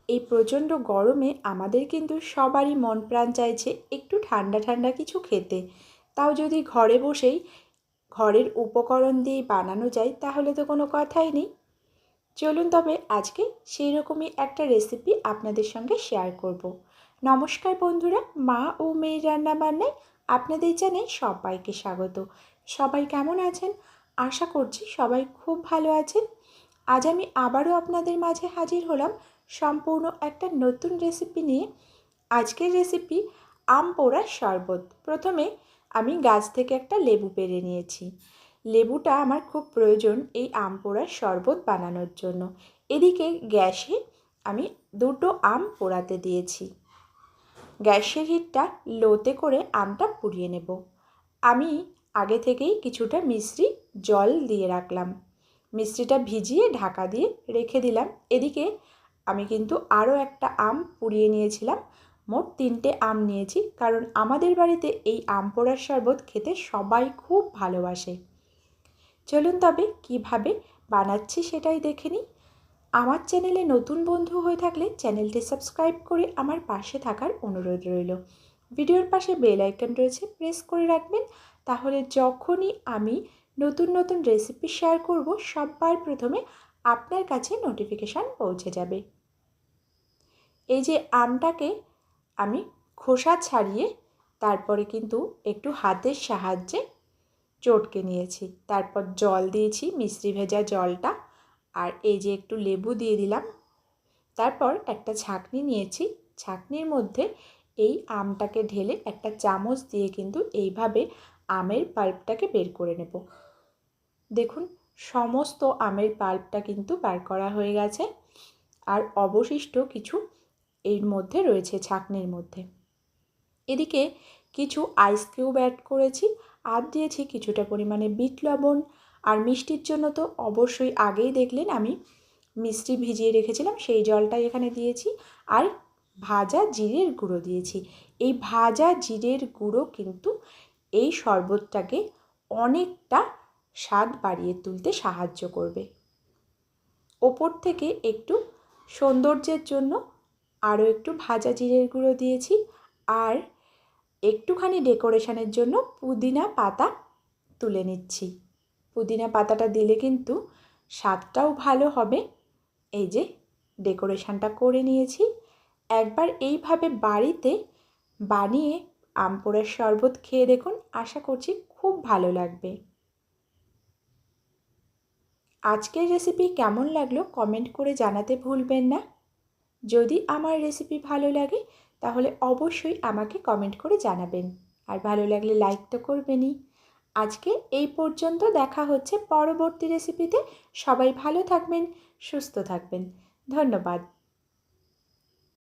এই প্রচণ্ড গরমে আমাদের কিন্তু সবারই মন প্রাণ চাইছে একটু ঠান্ডা ঠান্ডা কিছু খেতে। তাও যদি ঘরে বসেই ঘরের উপকরণ দিয়ে বানানো যায় তাহলে তো কোনো কথাই নেই। চলুন তবে আজকে সেই রকমই একটা রেসিপি আপনাদের সঙ্গে শেয়ার করব। নমস্কার বন্ধুরা, মা ও মেয়ের রান্নাবান্নায় আপনাদের জানাই সবাইকে স্বাগত। সবাই কেমন আছেন? আশা করছি সবাই খুব ভালো আছেন। আজ আমি আবারও আপনাদের মাঝে হাজির হলাম সম্পূর্ণ একটা নতুন রেসিপি নিয়ে। আজকের রেসিপি আম পোড়ার শরবত। প্রথমে আমি গাছ থেকে একটা লেবু পেড়ে নিয়েছি। লেবুটা আমার খুব প্রয়োজন এই আম পোড়ার শরবত বানানোর জন্য। এদিকে গ্যাসে আমি দুটো আম পোড়াতে দিয়েছি। গ্যাসের হিটটা লোতে করে আমটা পুড়িয়ে নেব। আমি আগে থেকেই কিছুটা মিশ্রি জল দিয়ে রাখলাম। মিষ্টিটা ভিজিয়ে ঢাকা দিয়ে রেখে দিলাম। এদিকে আমি কিন্তু আরও একটা আম পুড়িয়ে নিয়েছিলাম। মোট 3টে আম নিয়েছি, কারণ আমাদের বাড়িতে এই আম পোড়ার শরবত খেতে সবাই খুব ভালোবাসে। চলুন তবে কিভাবে বানাচ্ছি সেটাই দেখে নিই। আমার চ্যানেলে নতুন বন্ধু হয়ে থাকলে চ্যানেলটি সাবস্ক্রাইব করে আমার পাশে থাকার অনুরোধ রইল। ভিডিওর পাশে বেল আইকন রয়েছে, প্রেস করে রাখবেন, তাহলে যখনই আমি নতুন নতুন রেসিপি শেয়ার করব সবার প্রথমে আপনার কাছে নোটিফিকেশান পৌঁছে যাবে। এই যে আমটাকে আমি খোসা ছাড়িয়ে তারপরে কিন্তু একটু হাতের সাহায্যে চটকে নিয়েছি। তারপর জল দিয়েছি, মিশ্রি ভেজা জলটা, আর এই যে একটু লেবু দিয়ে দিলাম। তারপর একটা ছাঁকনি নিয়েছি, ছাঁকনির মধ্যে এই আমটাকে ঢেলে একটা চামচ দিয়ে কিন্তু এইভাবে আমের পাল্পটাকে বের করে নেব। দেখুন, সমস্ত আমের পাল্পটা কিন্তু বার করা হয়ে গেছে, আর অবশিষ্ট কিছু এর মধ্যে রয়েছে ছাঁকনির মধ্যে। এদিকে কিছু আইস কিউব অ্যাড করেছি, আর দিয়েছি কিছুটা পরিমাণে বিট লবণ। আর মিষ্টির জন্য তো অবশ্যই আগেই দেখলেন আমি মিষ্টি ভিজিয়ে রেখেছিলাম, সেই জলটাই এখানে দিয়েছি। আর ভাজা জিরের গুঁড়ো দিয়েছি। এই ভাজা জিরের গুঁড়ো কিন্তু এই শরবতটাকে অনেকটা স্বাদ বাড়িয়ে তুলতে সাহায্য করবে। ওপর থেকে একটু সৌন্দর্যের জন্য আরও একটু ভাজা জিরের গুঁড়ো দিয়েছি, আর একটুখানি ডেকোরেশনের জন্য পুদিনা পাতা তুলে নিচ্ছি। পুদিনা পাতাটা দিলে কিন্তু স্বাদটাও ভালো হবে। এই যে ডেকোরেশনটা করে নিয়েছি। একবার এইভাবে বাড়িতে বানিয়ে আম পোড়ার শরবত খেয়ে দেখুন, আশা করছি খুব ভালো লাগবে। আজকের রেসিপি কেমন লাগলো কমেন্ট করে জানাতে ভুলবেন না। যদি আমার রেসিপি ভালো লাগে তাহলে অবশ্যই আমাকে কমেন্ট করে জানাবেন, আর ভালো লাগলে লাইক তো করবেনই। আজকে এই পর্যন্ত, দেখা হচ্ছে পরবর্তী রেসিপিতে। সবাই ভালো থাকবেন, সুস্থ থাকবেন। ধন্যবাদ।